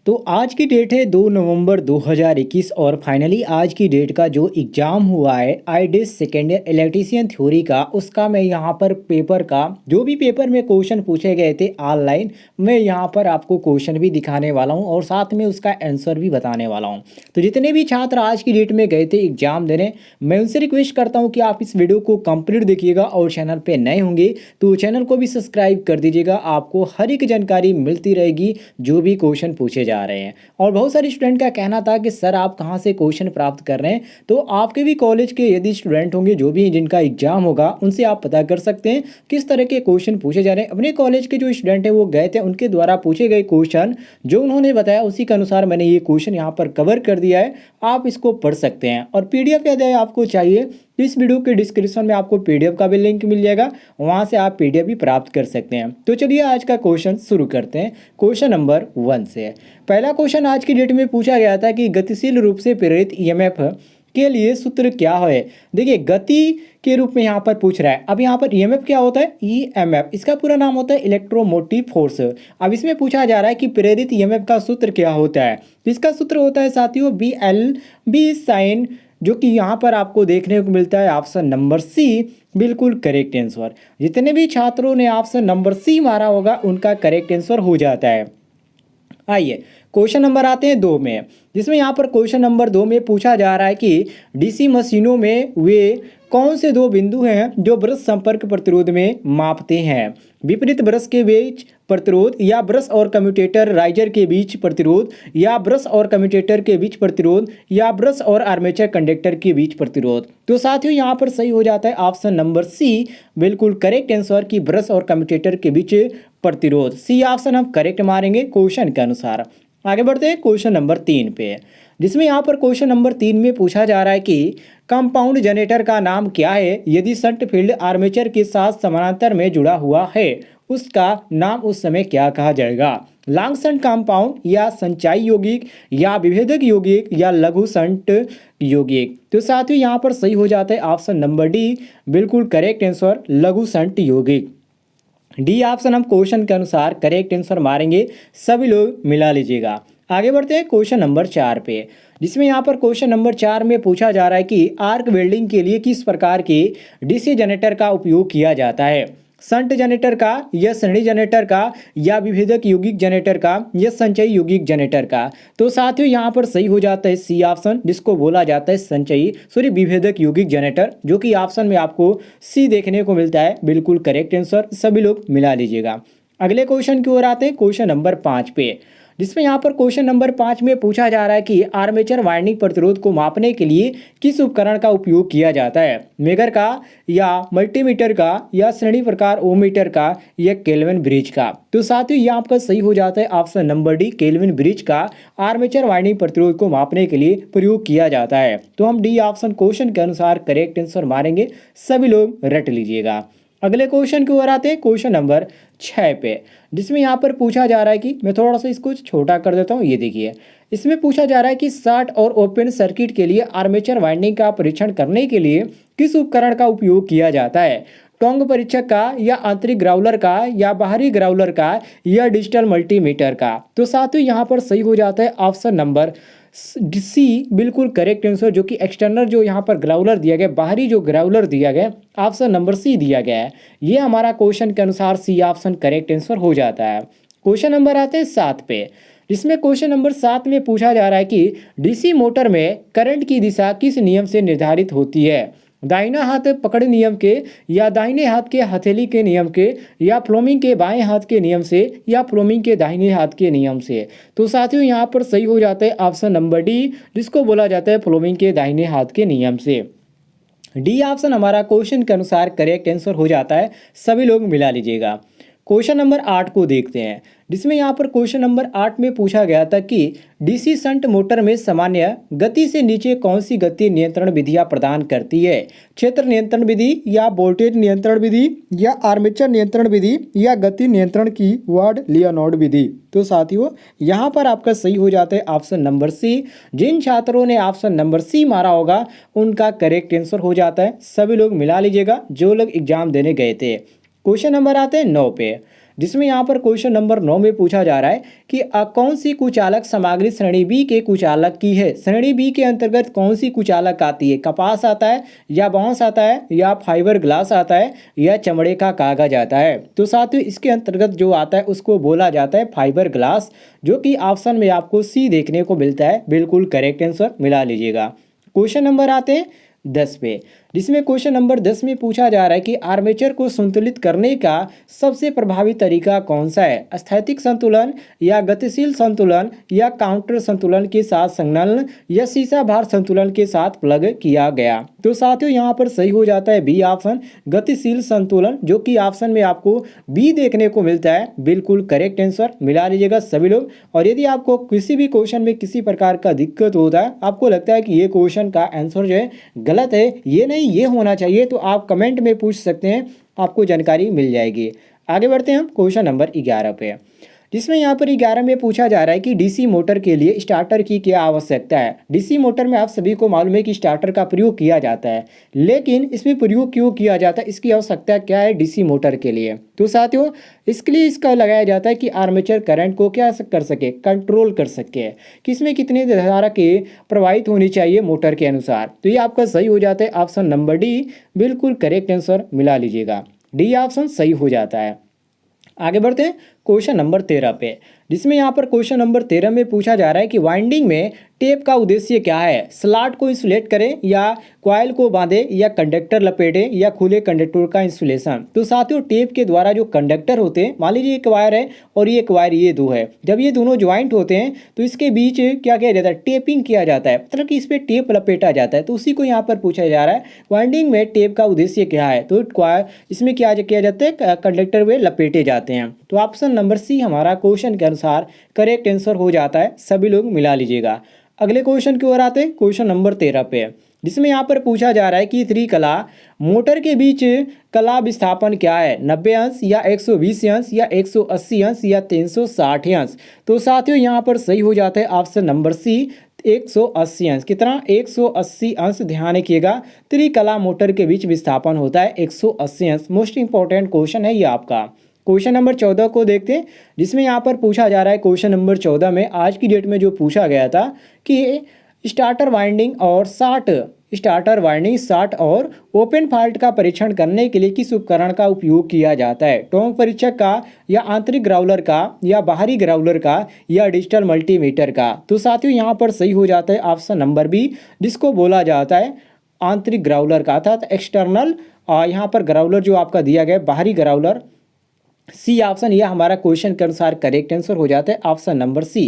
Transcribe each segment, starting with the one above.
तो आज की डेट है 2 नवंबर 2021 और फाइनली आज की डेट का जो एग्ज़ाम हुआ है IDs second year electrician theory का, उसका मैं यहाँ पर पेपर का जो भी पेपर में क्वेश्चन पूछे गए थे ऑनलाइन, मैं यहाँ पर आपको क्वेश्चन भी दिखाने वाला हूँ और साथ में उसका आंसर भी बताने वाला हूँ। तो जितने भी छात्र आज की डेट में गए थे एग्ज़ाम देने, मैं उनसे रिक्वेस्ट करता हूँ कि आप इस वीडियो को कंप्लीट देखिएगा और चैनल पर नए होंगे तो चैनल को भी सब्सक्राइब कर दीजिएगा। आपको हर एक जानकारी मिलती रहेगी जो भी क्वेश्चन पूछे जा रहे हैं। और बहुत सारे स्टूडेंट का कहना था कि सर आप कहाँ से क्वेश्चन प्राप्त कर रहे हैं, तो आपके भी कॉलेज के यदि स्टूडेंट होंगे जो भी जिनका एग्जाम होगा उनसे आप पता कर सकते हैं किस तरह के क्वेश्चन पूछे जा रहे हैं। अपने कॉलेज के जो स्टूडेंट हैं वो गए थे, उनके द्वारा पूछे गए क्वेश्चन जो उन्होंने बताया उसी के अनुसार मैंने ये क्वेश्चन यहाँ पर कवर कर दिया है। आप इसको पढ़ सकते हैं और पीडीएफ यदि आपको चाहिए तो इस वीडियो के डिस्क्रिप्शन में आपको पीडीएफ का भी लिंक मिल जाएगा, वहां से आप पीडीएफ भी प्राप्त कर सकते हैं। तो चलिए आज का क्वेश्चन शुरू करते हैं। क्वेश्चन नंबर 1 से पहला क्वेश्चन आज की डेट में पूछा गया था कि गतिशील रूप से प्रेरित ईएमएफ के लिए सूत्र क्या है। देखिए गति के रूप में यहाँ पर पूछ रहा है। अब यहाँ पर ईएमएफ क्या होता है, ईएमएफ इसका पूरा नाम होता है इलेक्ट्रोमोटिव फोर्स। अब इसमें पूछा जा रहा है कि प्रेरित ईएमएफ का सूत्र क्या होता है। तो इसका सूत्र होता है साथियों बी एल बी साइन, जो कि यहाँ पर आपको देखने को मिलता है ऑप्शन नंबर सी बिल्कुल करेक्ट आंसर। जितने भी छात्रों ने ऑप्शन नंबर सी मारा होगा उनका करेक्ट आंसर हो जाता है। आइए क्वेश्चन नंबर आते हैं 2 में, जिसमें यहाँ पर क्वेश्चन नंबर 2 में पूछा जा रहा है कि डीसी मशीनों में वे कौन से 2 बिंदु हैं जो ब्रश संपर्क प्रतिरोध में मापते हैं। विपरीत ब्रश के बीच प्रतिरोध, या ब्रश और कम्यूटेटर राइजर के बीच प्रतिरोध, या ब्रश और कम्यूटेटर के बीच प्रतिरोध, या ब्रश और आर्मेचर कंडक्टर के बीच प्रतिरोध। तो साथियों यहाँ पर सही हो जाता है ऑप्शन नंबर सी बिल्कुल करेक्ट आंसर की ब्रश और कम्यूटेटर के बीच प्रतिरोध। सी ऑप्शन हम करेक्ट मारेंगे क्वेश्चन के अनुसार। आगे बढ़ते हैं क्वेश्चन नंबर 3 पे, जिसमें यहाँ पर क्वेश्चन नंबर 3 में पूछा जा रहा है कि कंपाउंड जनरेटर का नाम क्या है यदि शंट फील्ड आर्मेचर के साथ समानांतर में जुड़ा हुआ है, उसका नाम उस समय क्या कहा जाएगा। लॉन्ग शंट कंपाउंड, या संचाई यौगिक, या विभेदक यौगिक, या लघु शंट यौगिक। तो साथियों यहाँ पर सही हो जाता है ऑप्शन नंबर डी बिल्कुल करेक्ट आंसर लघु शंट यौगिक। डी ऑप्शन हम क्वेश्चन के अनुसार करेक्ट आंसर मारेंगे, सभी लोग मिला लीजिएगा। आगे बढ़ते हैं क्वेश्चन नंबर 4 पे, जिसमें यहाँ पर क्वेश्चन नंबर 4 में पूछा जा रहा है कि आर्क वेल्डिंग के लिए किस प्रकार के डीसी जनरेटर का उपयोग किया जाता है। शंट जनरेटर का, या श्रेणी जनरेटर का, या विभेदक यौगिक जनरेटर का, या संचयी यौगिक जनरेटर का। तो साथियों यहाँ पर सही हो जाता है सी ऑप्शन, जिसको बोला जाता है संचयी विभेदक यौगिक जनरेटर, जो कि ऑप्शन में आपको सी देखने को मिलता है बिल्कुल करेक्ट आंसर। सभी लोग मिला लीजिएगा। अगले क्वेश्चन की ओर आते हैं क्वेश्चन नंबर 5 पे, जिसमें यहाँ पर क्वेश्चन नंबर 5 में पूछा जा रहा है कि आर्मेचर वाइंडिंग प्रतिरोध को मापने के लिए किस उपकरण का उपयोग किया जाता है। मेगर का, या मल्टीमीटर का, या श्रेणी प्रकार ओमीटर का, या केल्विन ब्रिज का। तो साथियों ये आपका सही हो जाता है option number D kelvin bridge का आर्मेचर वाइंडिंग प्रतिरोध को मापने के लिए प्रयोग किया जाता है। तो हम डी ऑप्शन क्वेश्चन के अनुसार करेक्ट आंसर मारेंगे, सभी लोग रट लीजिएगा। अगले क्वेश्चन की ओर आते हैं क्वेश्चन नंबर 6 पे, जिसमें यहाँ पर पूछा जा रहा है कि मैं थोड़ा सा इसको छोटा कर देता हूँ। ये देखिए इसमें पूछा जा रहा है कि शॉर्ट और ओपन सर्किट के लिए आर्मेचर वाइंडिंग का परीक्षण करने के लिए किस उपकरण का उपयोग किया जाता है। टोंग परीक्षक का, या आंतरिक ग्राउलर का, या बाहरी ग्राउलर का, या डिजिटल मल्टीमीटर का। तो साथियों यहाँ पर सही हो जाता है ऑप्शन नंबर सी बिल्कुल करेक्ट आंसर, जो कि एक्सटर्नल जो यहाँ पर ग्राउलर दिया गया, बाहरी जो ग्राउलर दिया गया, ऑप्शन नंबर सी दिया गया है। ये हमारा क्वेश्चन के अनुसार सी ऑप्शन करेक्ट आंसर हो जाता है। क्वेश्चन नंबर आते हैं 7 पे, जिसमें क्वेश्चन नंबर 7 में पूछा जा रहा है कि डीसी मोटर में करंट की दिशा किस नियम से निर्धारित होती है। दाहिना हाथ पकड़ नियम के, या दाहिने हाथ के हथेली के नियम के, या फ्लोमिंग के बाएं हाथ के नियम से, या फ्लोमिंग के दाहिने हाथ के नियम से। तो साथियों यहाँ पर सही हो जाता है ऑप्शन नंबर डी, जिसको बोला जाता है फ्लोमिंग के दाहिने हाथ के नियम से। डी ऑप्शन हमारा क्वेश्चन के अनुसार करेक्ट आंसर हो जाता है, सभी लोग मिला लीजिएगा। क्वेश्चन नंबर 8 को देखते हैं, जिसमें यहाँ पर क्वेश्चन नंबर 8 में पूछा गया था कि डीसी शंट मोटर में सामान्य गति से नीचे कौन सी गति नियंत्रण विधियाँ प्रदान करती है। क्षेत्र नियंत्रण विधि, या वोल्टेज नियंत्रण विधि, या आर्मेचर नियंत्रण विधि, या गति नियंत्रण की वार्ड लियोनार्ड विधि। तो साथियों यहाँ पर आपका सही हो जाता है ऑप्शन नंबर सी। जिन छात्रों ने ऑप्शन नंबर सी मारा होगा उनका करेक्ट आंसर हो जाता है, सभी लोग मिला लीजिएगा जो लोग एग्जाम देने गए थे। क्वेश्चन नंबर आते हैं 9 पे, जिसमें यहाँ पर क्वेश्चन नंबर 9 में पूछा जा रहा है कि कौन सी कुचालक सामग्री श्रेणी बी के कुचालक की है। श्रेणी बी के अंतर्गत कौन सी कुचालक आती है, कपास आता है या बांस आता है या फाइबर ग्लास आता है या चमड़े का कागज आता है। तो साथियों इसके अंतर्गत जो आता है उसको बोला जाता है फाइबर ग्लास, जो कि ऑप्शन में आपको सी देखने को मिलता है। बिल्कुल करेक्ट आंसर मिला लीजिएगा। क्वेश्चन नंबर आते हैं 10 पे, जिसमें क्वेश्चन नंबर 10 में पूछा जा रहा है कि आर्मेचर को संतुलित करने का सबसे प्रभावी तरीका कौन सा है, स्थैतिक संतुलन या गतिशील संतुलन या काउंटर संतुलन के साथ संलग्न या सीसा भार संतुलन के साथ प्लग किया गया। तो साथियों यहाँ पर सही हो जाता है बी ऑप्शन, गतिशील संतुलन, जो कि ऑप्शन में आपको बी देखने को मिलता है। बिल्कुल करेक्ट आंसर मिला लीजिएगा सभी लोग। और यदि आपको किसी भी क्वेश्चन में किसी प्रकार का दिक्कत होता है, आपको लगता है कि ये क्वेश्चन का आंसर जो है गलत है, ये नहीं ये होना चाहिए, तो आप कमेंट में पूछ सकते हैं, आपको जानकारी मिल जाएगी। आगे बढ़ते हैं हम क्वेश्चन नंबर 11 पे, जिसमें यहाँ पर 11 में पूछा जा रहा है कि डीसी मोटर के लिए स्टार्टर की क्या आवश्यकता है। डीसी मोटर में आप सभी को मालूम है कि स्टार्टर का प्रयोग किया जाता है, लेकिन इसमें प्रयोग क्यों किया जाता है, इसकी आवश्यकता क्या है डीसी मोटर के लिए। तो साथियों इसके लिए इसका लगाया जाता है कि आर्मेचर करंट को क्या कर सके, कंट्रोल कर सके, कि इसमें कितनी धारा के प्रवाहित होनी चाहिए मोटर के अनुसार। तो ये आपका सही हो जाता है ऑप्शन नंबर डी। बिल्कुल करेक्ट आंसर मिला लीजिएगा, डी ऑप्शन सही हो जाता है। आगे बढ़ते हैं क्वेश्चन नंबर 13 पे, जिसमें यहाँ पर क्वेश्चन नंबर 13 में पूछा जा रहा है कि वाइंडिंग में टेप का उद्देश्य क्या है, स्लॉट को इंसुलेट करें या कॉइल को बांधे या कंडक्टर लपेटे या खुले कंडक्टर का इंसुलेशन। तो साथियों टेप के द्वारा जो कंडक्टर होते हैं, मान लीजिए एक वायर है और ये एक वायर ये दो है, जब ये दोनों ज्वाइंट होते हैं तो इसके बीच क्या किया जाता है, टेपिंग किया जाता है, मतलब कि इस पर टेप लपेटा जाता है। तो उसी को यहाँ पर पूछा जा रहा है वाइंडिंग में टेप का उद्देश्य क्या है। तो इसमें क्या किया जाता है, कंडक्टर वे लपेटे जाते हैं। तो ऑप्शन नंबर सी हमारा क्वेश्चन के अनुसार करेक्ट आंसर हो जाता है, सभी लोग मिला लीजिएगा। अगले क्वेश्चन की ओर आते हैं क्वेश्चन नंबर 13 पे, जिसमें यहाँ पर पूछा जा रहा है कि त्रिकला मोटर के बीच कला विस्थापन क्या है, 90 अंश या 120 अंश या 180 अंश या 360 अंश। तो साथियों यहाँ पर सही हो जाता है ऑप्शन नंबर सी 180 अंश। कितना, 180 अंश। ध्यान रखिएगा त्रिकला मोटर के बीच विस्थापन होता है 180 अंश। मोस्ट इंपॉर्टेंट क्वेश्चन है ये आपका। क्वेश्चन नंबर 14 को देखते हैं, जिसमें यहाँ पर पूछा जा रहा है क्वेश्चन नंबर 14 में आज की डेट में जो पूछा गया था कि स्टार्टर वाइंडिंग शार्ट और ओपन फॉल्ट का परीक्षण करने के लिए किस उपकरण का उपयोग किया जाता है, टोंग परीक्षक का या आंतरिक ग्राउलर का या बाहरी ग्राउलर का या डिजिटल मल्टीमीटर का। तो साथियों यहाँ पर सही हो जाता है ऑप्शन नंबर बी, जिसको बोला जाता है आंतरिक ग्राउलर का, अर्थात एक्सटर्नल यहाँ पर ग्राउलर जो आपका दिया गया बाहरी ग्राउलर। सी ऑप्शन यह हमारा क्वेश्चन के अनुसार करेक्ट आंसर हो जाता है ऑप्शन नंबर सी।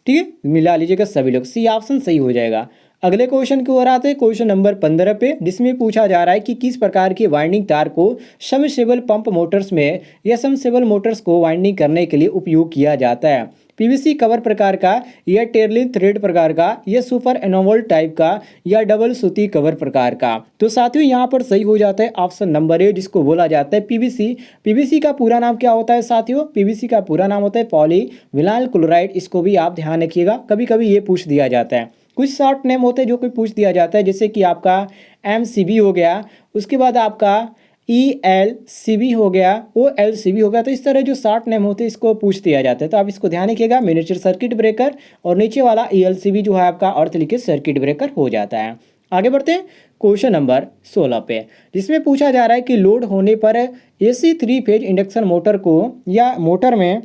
ठीक है, मिला लीजिएगा सभी लोग, सी ऑप्शन सही हो जाएगा। अगले क्वेश्चन की ओर आते हैं क्वेश्चन नंबर 15 पे, जिसमें पूछा जा रहा है कि किस प्रकार के वाइंडिंग तार को सबमर्सिबल पंप मोटर्स में या सबमर्सिबल मोटर्स को वाइंडिंग करने के लिए उपयोग किया जाता है। पीवीसी कवर प्रकार का या टेरलिन थ्रेड प्रकार का या सुपर एनोवल टाइप का या डबल सूती कवर प्रकार का। तो साथियों यहाँ पर सही हो जाता है ऑप्शन नंबर ए, जिसको बोला जाता है पीवीसी। पीवीसी का पूरा नाम क्या होता है साथियों, पीवीसी का पूरा नाम होता है पॉलीविनाइल क्लोराइड। इसको भी आप ध्यान रखिएगा, कभी कभी ये पूछ दिया जाता है। कुछ शॉर्ट नेम होते हैं जो कोई पूछ दिया जाता है, जैसे कि आपका एमसीबी हो गया, उसके बाद आपका ELCB हो गया, OLCB हो गया। तो इस तरह जो शॉर्ट नेम होते हैं इसको पूछ दिया जाता है, तो आप इसको ध्यान रखिएगा। मिनिएचर सर्किट ब्रेकर और नीचे वाला ELCB जो है आपका अर्थ लिखे सर्किट ब्रेकर हो जाता है। आगे बढ़ते हैं क्वेश्चन नंबर 16 पे, जिसमें पूछा जा रहा है कि लोड होने पर AC 3 फेज इंडक्शन मोटर को या मोटर में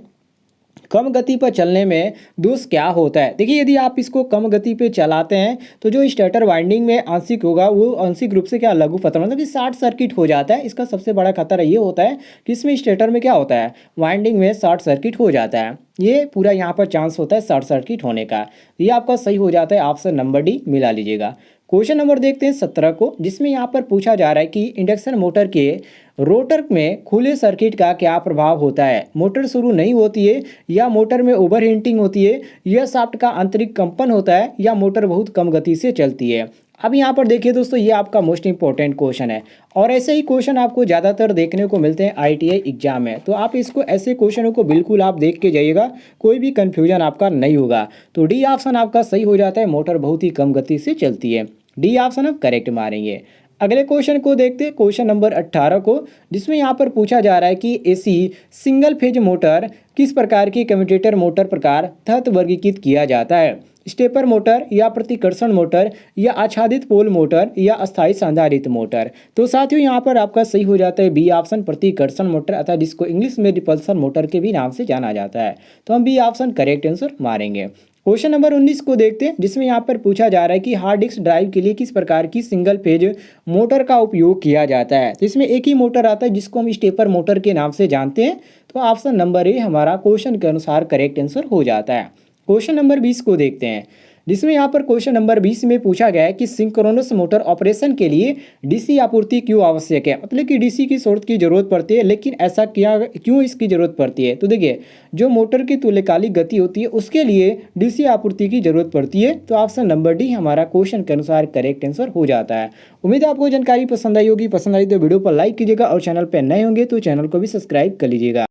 कम गति पर चलने में दोष क्या होता है। देखिए यदि आप इसको कम गति पे चलाते हैं तो जो स्टार्टर वाइंडिंग में आंशिक होगा वो आंशिक रूप से क्या लघु पतन, मतलब कि शॉर्ट सर्किट हो जाता है। इसका सबसे बड़ा खतरा ये होता है कि इसमें स्टार्टर में क्या होता है, वाइंडिंग में शॉर्ट सर्किट हो जाता है। ये पूरा यहाँ पर चांस होता है शॉर्ट सर्किट होने का। ये आपका सही हो जाता है ऑप्शन नंबर डी, मिला लीजिएगा। क्वेश्चन नंबर देखते हैं 17 को, जिसमें यहाँ पर पूछा जा रहा है कि इंडक्शन मोटर के रोटर में खुले सर्किट का क्या प्रभाव होता है। मोटर शुरू नहीं होती है या मोटर में ओवर हीटिंग होती है या शाफ्ट का आंतरिक कंपन होता है या मोटर बहुत कम गति से चलती है। अब यहाँ पर देखिए दोस्तों, ये आपका मोस्ट इंपॉर्टेंट क्वेश्चन है और ऐसे ही क्वेश्चन आपको ज़्यादातर देखने को मिलते हैं ITI एग्जाम में। तो आप इसको ऐसे क्वेश्चनों को बिल्कुल आप देख के जाइएगा, कोई भी कन्फ्यूजन आपका नहीं होगा। तो डी ऑप्शन आपका सही हो जाता है, मोटर बहुत ही कम गति से चलती है। डी ऑप्शन आप करेक्ट मारेंगे। अगले क्वेश्चन को देखते हैं, क्वेश्चन नंबर 18 को, जिसमें यहाँ पर पूछा जा रहा है कि एसी सिंगल फेज मोटर किस प्रकार की कम्यूटेटर मोटर प्रकार तहत वर्गीकृत किया जाता है? स्टेपर मोटर या प्रतिकर्षण मोटर या आच्छादित पोल मोटर या अस्थायी संधारित्र मोटर। तो साथियों यहाँ पर आपका सही हो जाता है बी ऑप्शन, प्रतिकर्षण मोटर, अर्थात जिसको इंग्लिश में रिपल्सन मोटर के भी नाम से जाना जाता है। तो हम बी ऑप्शन करेक्ट आंसर मारेंगे। क्वेश्चन नंबर 19 को देखते हैं, जिसमें यहाँ पर पूछा जा रहा है कि हार्ड डिस्क ड्राइव के लिए किस प्रकार की सिंगल फेज मोटर का उपयोग किया जाता है? तो इसमें एक ही मोटर आता है जिसको हम स्टेपर मोटर के नाम से जानते हैं। तो ऑप्शन नंबर ए हमारा क्वेश्चन के अनुसार करेक्ट आंसर हो जाता है। क्वेश्चन नंबर 20 को देखते हैं, जिसमें यहाँ पर क्वेश्चन नंबर 20 में पूछा गया है कि सिंक्रोनस मोटर ऑपरेशन के लिए डीसी आपूर्ति क्यों आवश्यक है? मतलब कि डीसी की स्रोत की जरूरत पड़ती है, लेकिन ऐसा क्यों इसकी जरूरत पड़ती है? तो देखिए, जो मोटर की तुल्यकालिक गति होती है उसके लिए डीसी आपूर्ति की जरूरत पड़ती है। तो ऑप्शन नंबर डी हमारा क्वेश्चन के अनुसार करेक्ट आंसर हो जाता है। उम्मीद है आपको जानकारी पसंद आई होगी। पसंद आई तो वीडियो पर लाइक कीजिएगा और चैनल पर नए होंगे तो चैनल को भी सब्सक्राइब कर लीजिएगा।